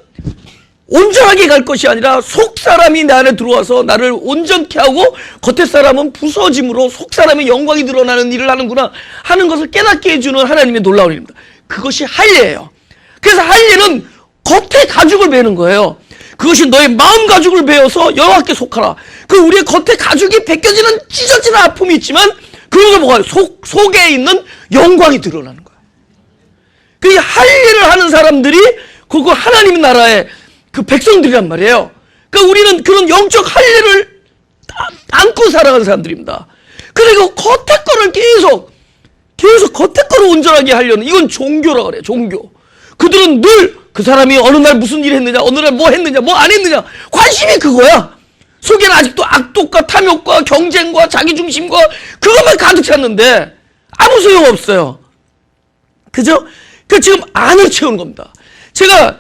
온전하게 갈 것이 아니라 속사람이 내 안에 들어와서 나를 온전케 하고 겉의 사람은 부서짐으로 속사람의 영광이 드러나는 일을 하는구나 하는 것을 깨닫게 해주는 하나님의 놀라운 일입니다. 그것이 할례예요. 그래서 할례는 겉의 가죽을 베는 거예요. 그것이 너의 마음 가죽을 베어서 여호와께 속하라. 그 우리의 겉에 가죽이 벗겨지는 찢어지는 아픔이 있지만 그것은 뭐가 속에 있는 영광이 드러나는 거예요. 그 할례를 하는 사람들이 그거 하나님 나라의 그 백성들이란 말이에요. 그러니까 우리는 그런 영적 할례를 안고 살아가는 사람들입니다. 그리고 겉에 거를 계속 겉에 거를 온전하게 하려는 이건 종교라 그래요. 종교. 그들은 늘 그 사람이 어느 날 무슨 일 했느냐, 어느 날 뭐 했느냐, 뭐 안 했느냐 관심이 그거야. 속에는 아직도 악독과 탐욕과 경쟁과 자기중심과 그것만 가득 찼는데 아무 소용 없어요. 그죠? 그 지금 안을 채우는 겁니다. 제가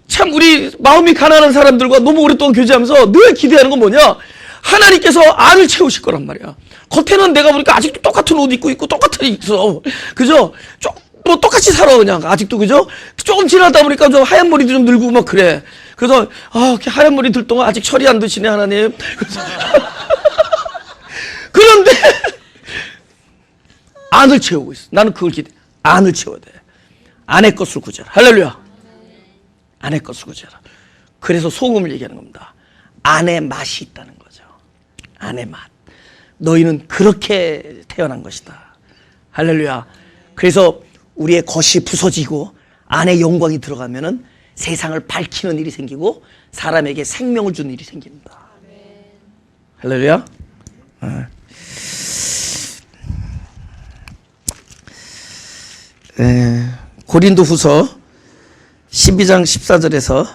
참 우리 마음이 가난한 사람들과 너무 오랫동안 교제하면서 늘 기대하는 건 뭐냐? 하나님께서 안을 채우실 거란 말이야. 겉에는 내가 보니까 아직도 똑같은 옷 입고 있고 똑같은 있어. 그죠? 뭐 똑같이 살아 그냥 아직도. 그죠? 조금 지나다 보니까 좀 하얀 머리도 좀 늘고 막 그래. 그래서 하얀 머리 들 동안 아직 철이 안 드시네 하나님. 그런데 안을 채우고 있어. 나는 그걸 기대. 안을 채워야 돼. 안의 것을 구제라. 할렐루야. 안의 것을 구제라. 그래서 소금을 얘기하는 겁니다. 안의 맛이 있다는 거죠. 안의 맛. 너희는 그렇게 태어난 것이다. 할렐루야. 그래서 우리의 겉이 부서지고 안에 영광이 들어가면은 세상을 밝히는 일이 생기고 사람에게 생명을 주는 일이 생깁니다. 할렐루야. 고린도후서 12장 14절에서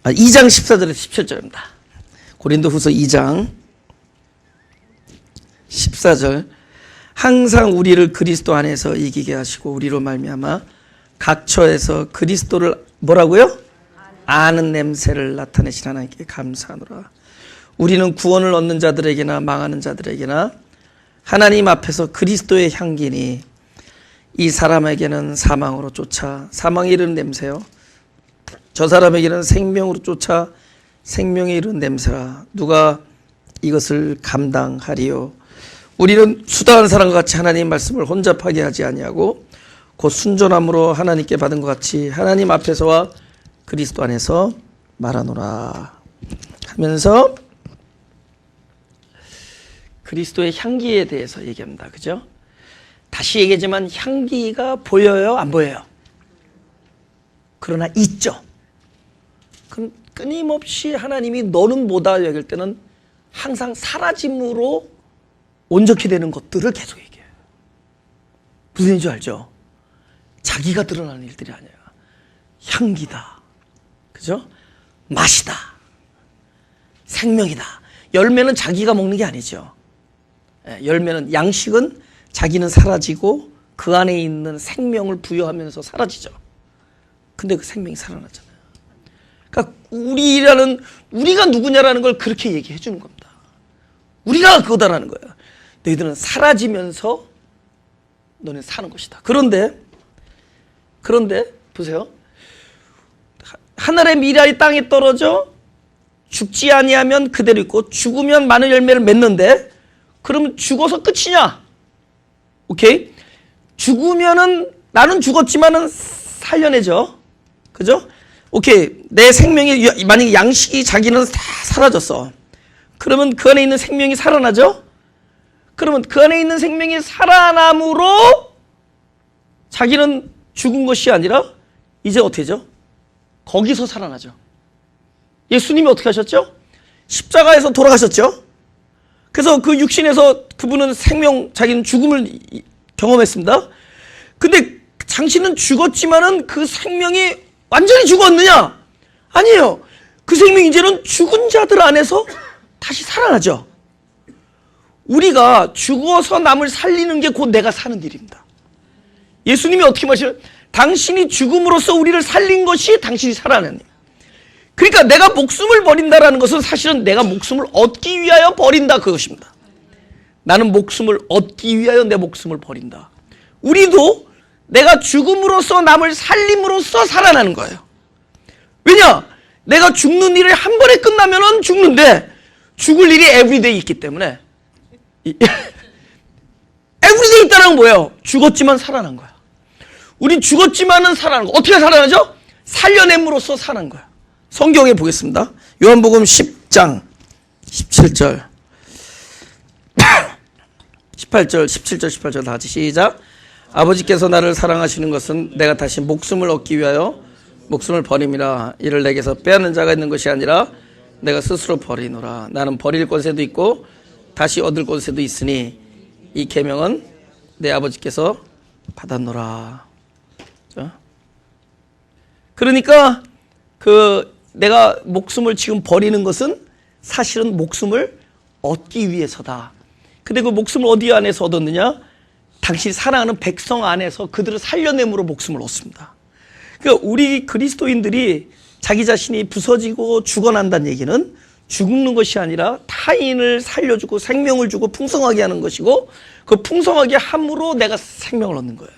2장 14절에서 17절입니다. 고린도후서 2장 14절. 항상 우리를 그리스도 안에서 이기게 하시고 우리로 말미암아 각 처에서 그리스도를 뭐라고요? 아는 냄새를 나타내신 하나님께 감사하노라. 우리는 구원을 얻는 자들에게나 망하는 자들에게나 하나님 앞에서 그리스도의 향기니 이 사람에게는 사망으로 쫓아 사망에 이르는 냄새요, 저 사람에게는 생명으로 쫓아 생명에 이르는 냄새라. 누가 이것을 감당하리요? 우리는 수다한 사람과 같이 하나님 말씀을 혼잡하게 하지 아니하고 곧 순전함으로 하나님께 받은 것 같이 하나님 앞에서와 그리스도 안에서 말하노라 하면서 그리스도의 향기에 대해서 얘기합니다. 그죠? 다시 얘기하지만 향기가 보여요? 안 보여요? 그러나 있죠. 그럼 끊임없이 하나님이 너는 뭐다 얘기할 때는 항상 사라짐으로 온전히 되는 것들을 계속 얘기해요. 무슨 얘기인지 알죠? 자기가 드러나는 일들이 아니야. 향기다. 그죠? 맛이다. 생명이다. 열매는 자기가 먹는 게 아니죠. 열매는, 양식은 자기는 사라지고 그 안에 있는 생명을 부여하면서 사라지죠. 근데 그 생명이 살아나잖아요. 그러니까 우리가 누구냐라는 걸 그렇게 얘기해 주는 겁니다. 우리가 그거다라는 거예요. 너희들은 사라지면서 너는 사는 것이다. 그런데 보세요. 하늘의 미랄이 땅에 떨어져 죽지 아니하면 그대로 있고 죽으면 많은 열매를 맺는데, 그러면 죽어서 끝이냐? 오케이? 죽으면은 나는 죽었지만은 살려내죠. 그죠? 오케이. 내 생명이 만약에 양식이 자기는 다 사라졌어. 그러면 그 안에 있는 생명이 살아나죠? 그러면 그 안에 있는 생명이 살아남으로 자기는 죽은 것이 아니라 이제 어떻게 되죠? 거기서 살아나죠. 예수님이 어떻게 하셨죠? 십자가에서 돌아가셨죠? 그래서 그 육신에서 그분은 자기는 죽음을 경험했습니다. 근데 당신은 죽었지만은 그 생명이 완전히 죽었느냐? 아니에요. 그 생명이 이제는 죽은 자들 안에서 다시 살아나죠. 우리가 죽어서 남을 살리는 게 곧 내가 사는 일입니다. 예수님이 어떻게 말씀하시죠? 당신이 죽음으로써 우리를 살린 것이 당신이 살아나는 일. 그러니까 내가 목숨을 버린다라는 것은 사실은 내가 목숨을 얻기 위하여 버린다, 그것입니다. 나는 목숨을 얻기 위하여 내 목숨을 버린다. 우리도 내가 죽음으로써 남을 살림으로써 살아나는 거예요. 왜냐? 내가 죽는 일을 한 번에 끝나면은 죽는데 죽을 일이 에브리데이 있기 때문에 에브리데이 있다는 건 뭐예요? 죽었지만 살아난 거야. 우리 죽었지만은 살아난 거. 어떻게 살아나죠? 살려냄으로써 사는 거야. 성경에 보겠습니다. 요한복음 10장 17절 18절 17절 18절 다 같이 시작. 아버지께서 나를 사랑하시는 것은 내가 다시 목숨을 얻기 위하여 목숨을 버림이라. 이를 내게서 빼앗는 자가 있는 것이 아니라 내가 스스로 버리노라. 나는 버릴 곳에도 있고 다시 얻을 곳에도 있으니 이 계명은 내 아버지께서 받았노라. 그러니까 내가 목숨을 지금 버리는 것은 사실은 목숨을 얻기 위해서다. 근데 그 목숨을 어디 안에서 얻었느냐? 당신이 사랑하는 백성 안에서 그들을 살려냄으로 목숨을 얻습니다. 그러니까 우리 그리스도인들이 자기 자신이 부서지고 죽어난다는 얘기는 죽는 것이 아니라 타인을 살려주고 생명을 주고 풍성하게 하는 것이고, 그 풍성하게 함으로 내가 생명을 얻는 거예요.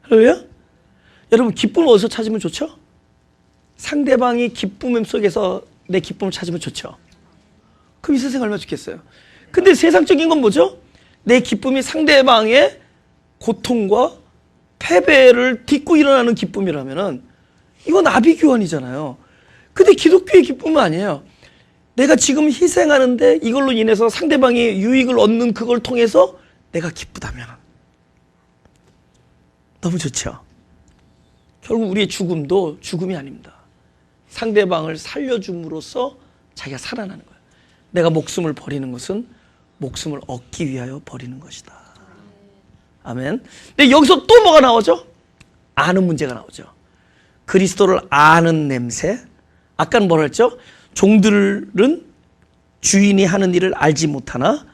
할렐루야? 여러분, 기쁨을 어디서 찾으면 좋죠? 상대방이 기쁨 속에서 내 기쁨을 찾으면 좋죠. 그럼 이 세상 얼마나 좋겠어요. 근데 세상적인 건 뭐죠? 내 기쁨이 상대방의 고통과 패배를 딛고 일어나는 기쁨이라면은 이건 아비규환이잖아요. 근데 기독교의 기쁨은 아니에요. 내가 지금 희생하는데 이걸로 인해서 상대방이 유익을 얻는 그걸 통해서 내가 기쁘다면 너무 좋죠. 결국 우리의 죽음도 죽음이 아닙니다. 상대방을 살려줌으로써 자기가 살아나는 거예요. 내가 목숨을 버리는 것은 목숨을 얻기 위하여 버리는 것이다. 아멘. 근데 여기서 또 뭐가 나오죠? 아는 문제가 나오죠. 그리스도를 아는 냄새. 아까는 뭐라 했죠? 종들은 주인이 하는 일을 알지 못하나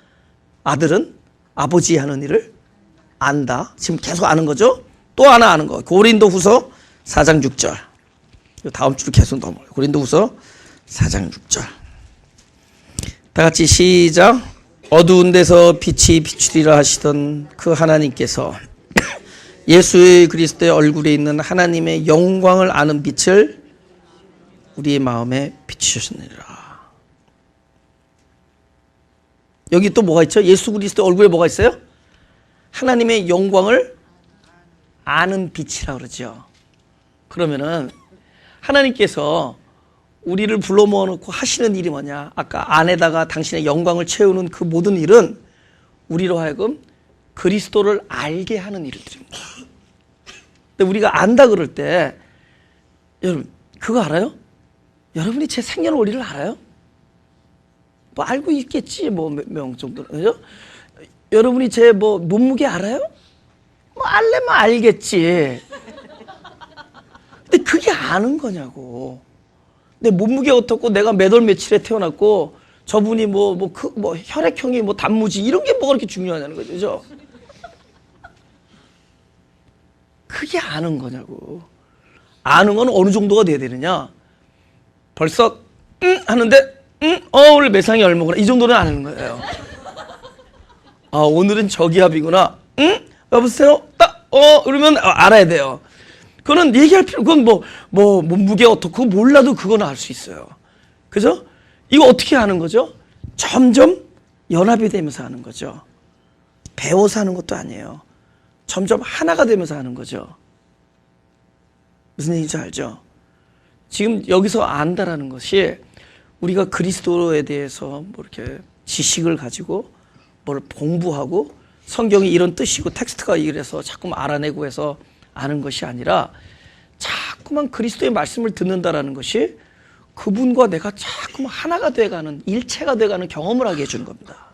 아들은 아버지 하는 일을 안다. 지금 계속 아는 거죠? 또 하나 아는 거. 고린도후서 4장 6절. 다음 주로 계속 넘어요. 고린도후서 4장 6절. 다 같이 시작. 어두운 데서 빛이 비추리라 하시던 그 하나님께서 예수 그리스도의 얼굴에 있는 하나님의 영광을 아는 빛을 우리의 마음에 비추셨느니라. 여기 또 뭐가 있죠? 예수 그리스도의 얼굴에 뭐가 있어요? 하나님의 영광을 아는 빛이라 그러죠. 그러면은 하나님께서 우리를 불러 모아놓고 하시는 일이 뭐냐? 아까 안에다가 당신의 영광을 채우는 그 모든 일은 우리로 하여금 그리스도를 알게 하는 일들입니다. 근데 우리가 안다 그럴 때 여러분 그거 알아요? 여러분이 제 생년월일을 알아요? 뭐 알고 있겠지 뭐 몇 명 정도. 그죠? 여러분이 제 뭐 몸무게 알아요? 뭐 알려면 알겠지. 근데 그게 아는 거냐고. 내 몸무게 어떻고 내가 몇 월 며칠에 태어났고 저분이 뭐 혈액형이 뭐 단무지 이런 게 뭐가 그렇게 중요하냐는 거죠. 그죠? 그게 아는 거냐고. 아는 건 어느 정도가 돼야 되느냐. 벌써 하는데 오늘 매상이 얼마구나 이 정도는 아는 거예요. 아 오늘은 저기압이구나. 여보세요? 딱 그러면 알아야 돼요. 그거는 얘기할 필요. 그건 뭐 몸무게 어떻고 몰라도 그건 알 수 있어요. 그죠? 이거 어떻게 하는 거죠? 점점 연합이 되면서 하는 거죠. 배워서 하는 것도 아니에요. 점점 하나가 되면서 하는 거죠. 무슨 얘기인지 알죠? 지금 여기서 안다라는 것이 우리가 그리스도에 대해서 뭐 이렇게 지식을 가지고 뭘 공부하고 성경이 이런 뜻이고 텍스트가 이래서 자꾸만 알아내고 해서 아는 것이 아니라 자꾸만 그리스도의 말씀을 듣는다라는 것이 그분과 내가 자꾸만 하나가 돼가는 일체가 돼가는 경험을 하게 해주는 겁니다.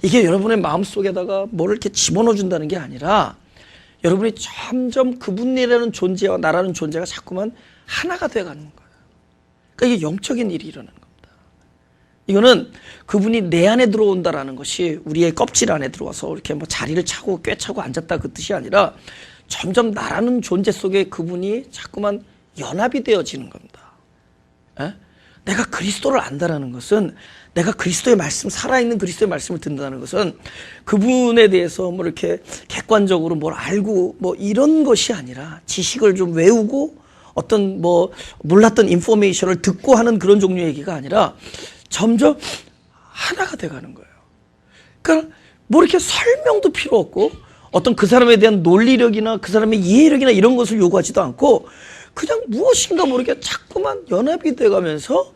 이게 여러분의 마음속에다가 뭐를 이렇게 집어넣어 준다는 게 아니라 여러분이 점점 그분이라는 존재와 나라는 존재가 자꾸만 하나가 돼가는 거예요. 그러니까 이게 영적인 일이 일어나는 겁니다. 이거는 그분이 내 안에 들어온다라는 것이 우리의 껍질 안에 들어와서 이렇게 뭐 자리를 차고 꿰차고 앉았다 그 뜻이 아니라 점점 나라는 존재 속에 그분이 자꾸만 연합이 되어지는 겁니다. 에? 내가 그리스도를 안다라는 것은 내가 그리스도의 말씀, 살아있는 그리스도의 말씀을 듣는다는 것은 그분에 대해서 뭐 이렇게 객관적으로 뭘 알고 뭐 이런 것이 아니라 지식을 좀 외우고 어떤 뭐 몰랐던 인포메이션을 듣고 하는 그런 종류의 얘기가 아니라 점점 하나가 돼가는 거예요. 그러니까 뭐 이렇게 설명도 필요 없고 어떤 그 사람에 대한 논리력이나 그 사람의 이해력이나 이런 것을 요구하지도 않고 그냥 무엇인가 모르게 자꾸만 연합이 돼가면서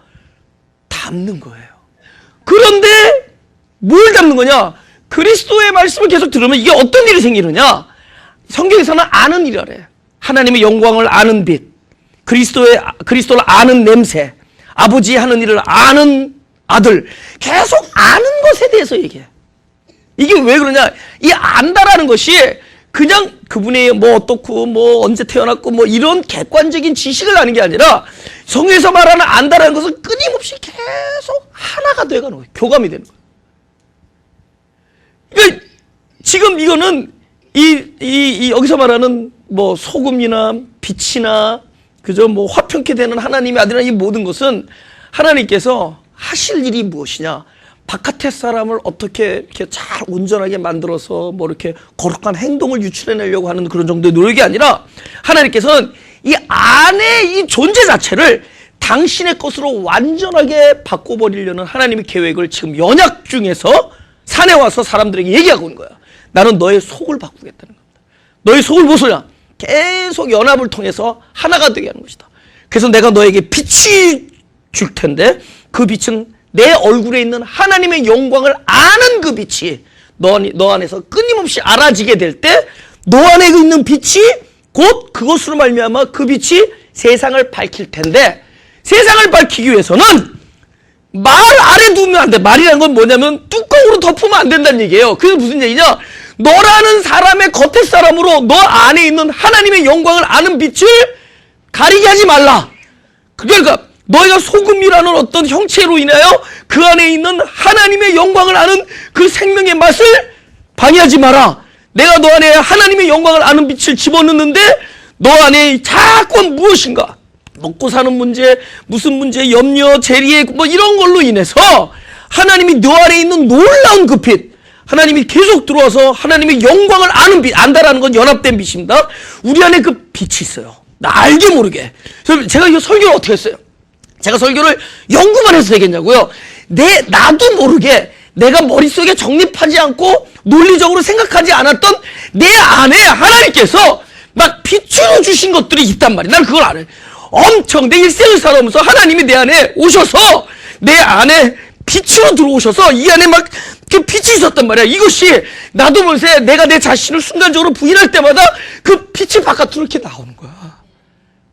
담는 거예요. 그런데 뭘 담는 거냐? 그리스도의 말씀을 계속 들으면 이게 어떤 일이 생기느냐? 성경에서는 아는 일이래. 하나님의 영광을 아는 빛, 그리스도를 아는 냄새, 아버지 하는 일을 아는 아들, 계속 아는 것에 대해서 얘기해. 이게 왜 그러냐? 이 안다라는 것이 그냥 그분이 뭐 어떻고 뭐 언제 태어났고 뭐 이런 객관적인 지식을 아는 게 아니라 성경에서 말하는 안다라는 것은 끊임없이 계속 하나가 돼가는 거예요. 교감이 되는 거예요. 그러니까 지금 이거는 이 여기서 말하는 뭐 소금이나 빛이나 그저 뭐 화평케 되는 하나님의 아들이나 이 모든 것은 하나님께서 하실 일이 무엇이냐? 바깥의 사람을 어떻게 이렇게 잘 온전하게 만들어서 뭐 이렇게 거룩한 행동을 유출해내려고 하는 그런 정도의 노력이 아니라 하나님께서는 이 안에 이 존재 자체를 당신의 것으로 완전하게 바꿔버리려는 하나님의 계획을 지금 연약 중에서 산에 와서 사람들에게 얘기하고 있는 거야. 나는 너의 속을 바꾸겠다는 겁니다. 너의 속을 무엇이냐? 계속 연합을 통해서 하나가 되게 하는 것이다. 그래서 내가 너에게 빛이 줄 텐데 그 빛은 내 얼굴에 있는 하나님의 영광을 아는 그 빛이 너 안에서 끊임없이 알아지게 될 때 너 안에 있는 빛이 곧 그것으로 말미암아 그 빛이 세상을 밝힐 텐데 세상을 밝히기 위해서는 말 아래 두면 안 돼. 말이라는 건 뭐냐면 뚜껑으로 덮으면 안 된다는 얘기예요. 그게 무슨 얘기냐? 너라는 사람의 겉에 사람으로 너 안에 있는 하나님의 영광을 아는 빛을 가리게 하지 말라. 그러니까 너희가 소금이라는 어떤 형체로 인하여 그 안에 있는 하나님의 영광을 아는 그 생명의 맛을 방해하지 마라. 내가 너 안에 하나님의 영광을 아는 빛을 집어넣는데 너 안에 자꾸 무엇인가 먹고 사는 문제, 무슨 문제, 염려, 재리에 뭐 이런 걸로 인해서 하나님이 너 안에 있는 놀라운 그 빛, 하나님이 계속 들어와서 하나님의 영광을 아는 빛, 안다라는 건 연합된 빛입니다. 우리 안에 그 빛이 있어요. 나 알게 모르게. 제가 이 설교를 어떻게 했어요? 제가 설교를 연구만 해서 되겠냐고요? 나도 모르게 내가 머릿속에 정립하지 않고 논리적으로 생각하지 않았던 내 안에 하나님께서 막 빛으로 주신 것들이 있단 말이야. 난 그걸 알아요. 엄청 내 일생을 살아오면서 하나님이 내 안에 오셔서 내 안에 빛으로 들어오셔서 이 안에 막 그 빛이 있었단 말이야. 이것이 나도 모르게 내가 내 자신을 순간적으로 부인할 때마다 그 빛이 바깥으로 이렇게 나오는 거야.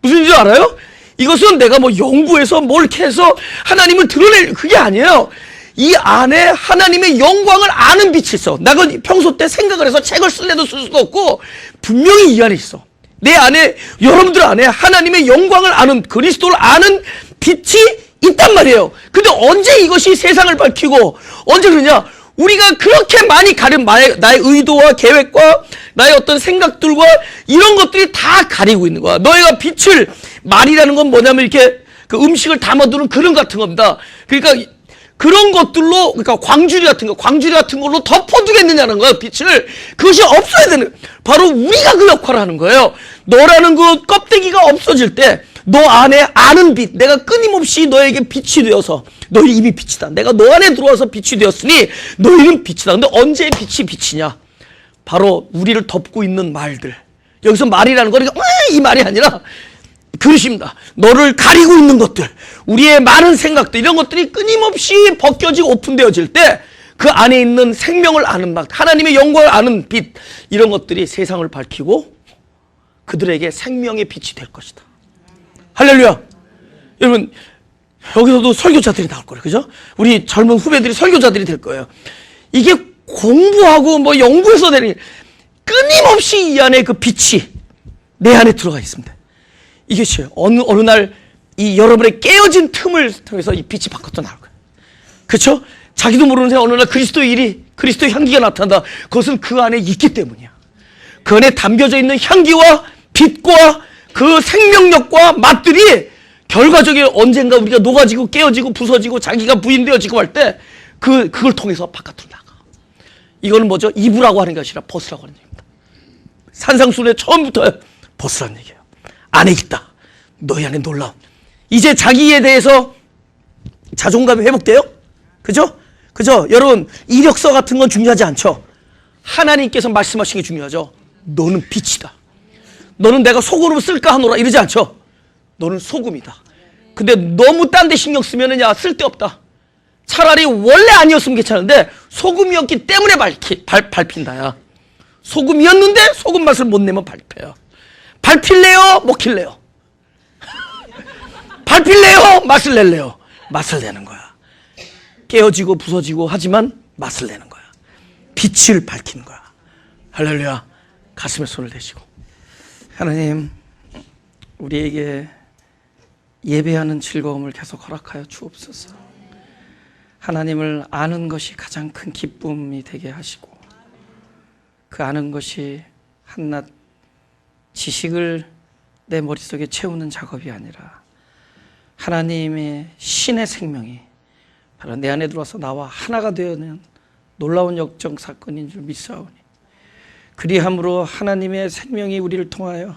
무슨 줄 알아요? 이것은 내가 뭐 연구해서 뭘 이렇게 해서 하나님을 드러낼 그게 아니에요. 이 안에 하나님의 영광을 아는 빛이 있어. 내가 평소 때 생각을 해서 책을 쓸래도 쓸 수도 없고 분명히 이 안에 있어. 내 안에, 여러분들 안에 하나님의 영광을 아는, 그리스도를 아는 빛이 있단 말이에요. 근데 언제 이것이 세상을 밝히고 언제 그러냐? 우리가 그렇게 많이 가린 나의 의도와 계획과 나의 어떤 생각들과 이런 것들이 다 가리고 있는 거야. 너희가 빛을, 말이라는 건 뭐냐면 이렇게 그 음식을 담아두는 그릇 같은 겁니다. 그러니까 그런 것들로, 그러니까 광주리 같은 걸로 덮어두겠느냐는 거예요, 빛을. 그것이 없어야 되는, 바로 우리가 그 역할을 하는 거예요. 너라는 그 껍데기가 없어질 때, 너 안에 아는 빛, 내가 끊임없이 너에게 빛이 되어서, 너희 입이 빛이다. 내가 너 안에 들어와서 빛이 되었으니, 너희는 빛이다. 근데 언제 빛이 빛이냐? 바로 우리를 덮고 있는 말들. 여기서 말이라는 거니까, 이 말이 아니라, 그릇입니다. 너를 가리고 있는 것들, 우리의 많은 생각들, 이런 것들이 끊임없이 벗겨지고 오픈되어질 때 그 안에 있는 생명을 아는 막, 하나님의 영광을 아는 빛, 이런 것들이 세상을 밝히고 그들에게 생명의 빛이 될 것이다. 할렐루야. 여러분, 여기서도 설교자들이 나올 거예요. 그죠? 우리 젊은 후배들이 설교자들이 될 거예요. 이게 공부하고 뭐 연구해서 되는 게, 끊임없이 이 안에 그 빛이 내 안에 들어가 있습니다. 이것이 어느 날 이 여러분의 깨어진 틈을 통해서 이 빛이 바깥으로 나올 거예요. 그렇죠? 자기도 모르는 사이 어느 날 그리스도의 일이, 그리스도의 향기가 나타난다. 그것은 그 안에 있기 때문이야. 그 안에 담겨져 있는 향기와 빛과 그 생명력과 맛들이 결과적으로 언젠가 우리가 녹아지고 깨어지고 부서지고 자기가 부인되어지고 할 때 그걸 통해서 바깥으로 나가. 이거는 뭐죠? 이부라고 하는 것이 아니라 벗으라고 하는 얘기입니다. 산상순의 처음부터 벗으라는 얘기예요. 안에 있다. 너희 안에 놀라운. 이제 자기에 대해서 자존감이 회복돼요? 그죠? 그죠? 여러분, 이력서 같은 건 중요하지 않죠? 하나님께서 말씀하신 게 중요하죠. 너는 빛이다. 너는 내가 소금으로 쓸까 하노라 이러지 않죠? 너는 소금이다. 근데 너무 딴 데 신경 쓰면은 야, 쓸데없다. 차라리 원래 아니었으면 괜찮은데 소금이었기 때문에 밟힌다. 야. 소금이었는데 소금 맛을 못 내면 밟혀요. 밟힐래요? 먹힐래요? 밟힐래요? 맛을 낼래요? 맛을 내는 거야. 깨어지고 부서지고 하지만 맛을 내는 거야. 빛을 밝히는 거야. 할렐루야. 가슴에 손을 대시고, 하나님, 우리에게 예배하는 즐거움을 계속 허락하여 주옵소서. 하나님을 아는 것이 가장 큰 기쁨이 되게 하시고, 그 아는 것이 한낱 지식을 내 머릿속에 채우는 작업이 아니라 하나님의 신의 생명이 바로 내 안에 들어와서 나와 하나가 되어내는 놀라운 역정 사건인 줄 믿사오니, 그리함으로 하나님의 생명이 우리를 통하여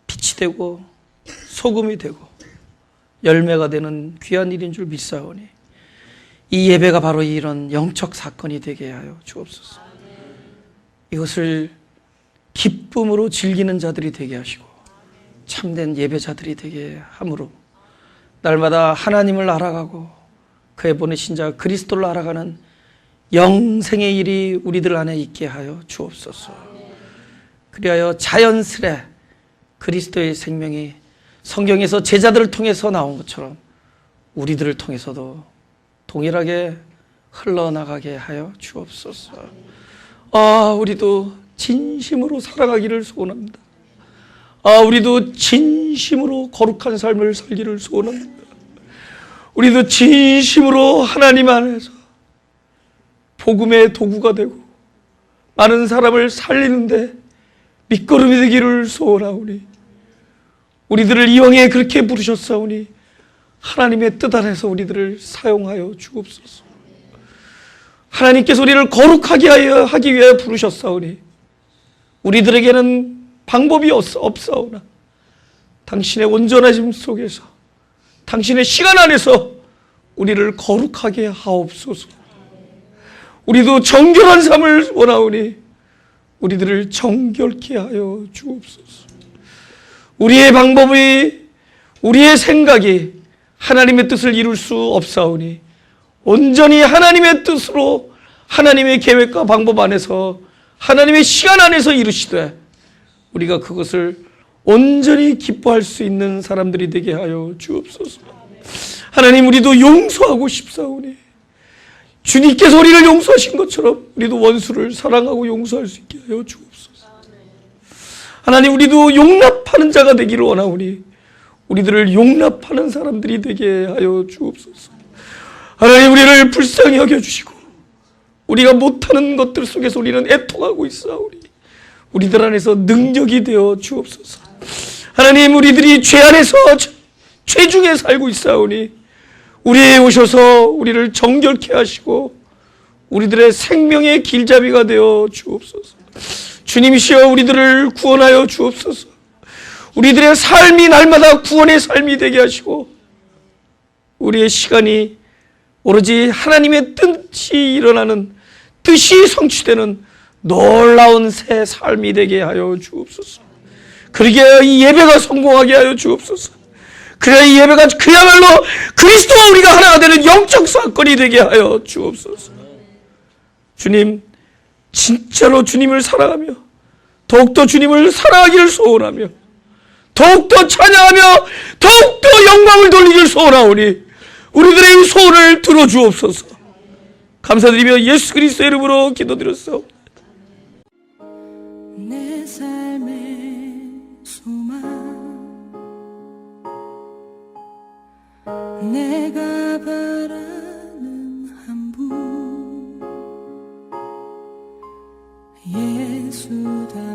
빛이 되고 소금이 되고 열매가 되는 귀한 일인 줄 믿사오니, 이 예배가 바로 이런 영적 사건이 되게 하여 주옵소서. 이것을 기쁨으로 즐기는 자들이 되게 하시고 참된 예배자들이 되게 함으로 날마다 하나님을 알아가고 그의 보내신 자 그리스도를 알아가는 영생의 일이 우리들 안에 있게 하여 주옵소서. 그리하여 자연스레 그리스도의 생명이 성경에서 제자들을 통해서 나온 것처럼 우리들을 통해서도 동일하게 흘러나가게 하여 주옵소서. 우리도 진심으로 살아가기를 소원합니다. 우리도 진심으로 거룩한 삶을 살기를 소원합니다. 우리도 진심으로 하나님 안에서 복음의 도구가 되고 많은 사람을 살리는데 밑거름이 되기를 소원하오니, 우리들을 이왕에 그렇게 부르셨사오니 하나님의 뜻 안에서 우리들을 사용하여 주옵소서. 하나님께서 우리를 거룩하게 하기 위해 부르셨사오니 우리들에게는 방법이 없사오나 당신의 온전하심 속에서 당신의 시간 안에서 우리를 거룩하게 하옵소서. 우리도 정결한 삶을 원하오니 우리들을 정결케 하여 주옵소서. 우리의 방법이, 우리의 생각이 하나님의 뜻을 이룰 수 없사오니 온전히 하나님의 뜻으로 하나님의 계획과 방법 안에서 하나님의 시간 안에서 이루시되 우리가 그것을 온전히 기뻐할 수 있는 사람들이 되게 하여 주옵소서. 하나님, 우리도 용서하고 싶사오니 주님께서 우리를 용서하신 것처럼 우리도 원수를 사랑하고 용서할 수 있게 하여 주옵소서. 하나님, 우리도 용납하는 자가 되기를 원하오니 우리들을 용납하는 사람들이 되게 하여 주옵소서. 하나님, 우리를 불쌍히 여겨주시고 우리가 못하는 것들 속에서 우리는 애통하고 있사오니 우리들 안에서 능력이 되어 주옵소서. 하나님, 우리들이 죄 안에서 죄 중에 살고 있사오니 우리에 오셔서 우리를 정결케 하시고 우리들의 생명의 길잡이가 되어 주옵소서. 주님이시여, 우리들을 구원하여 주옵소서. 우리들의 삶이 날마다 구원의 삶이 되게 하시고 우리의 시간이 오로지 하나님의 뜻이 일어나는, 뜻이 성취되는 놀라운 새 삶이 되게 하여 주옵소서. 그러게 이 예배가 성공하게 하여 주옵소서. 그래야 이 예배가 그야말로 그리스도와 우리가 하나가 되는 영적 사건이 되게 하여 주옵소서. 주님, 진짜로 주님을 사랑하며 더욱더 주님을 사랑하기를 소원하며 더욱더 찬양하며 더욱더 영광을 돌리기를 소원하오니 우리들의 이 소원을 들어주옵소서. 감사드리며 예수 그리스도의 이름으로 기도드렸사옵나다. 내 삶의 소망, 내가 바라는 한 분, 예수 다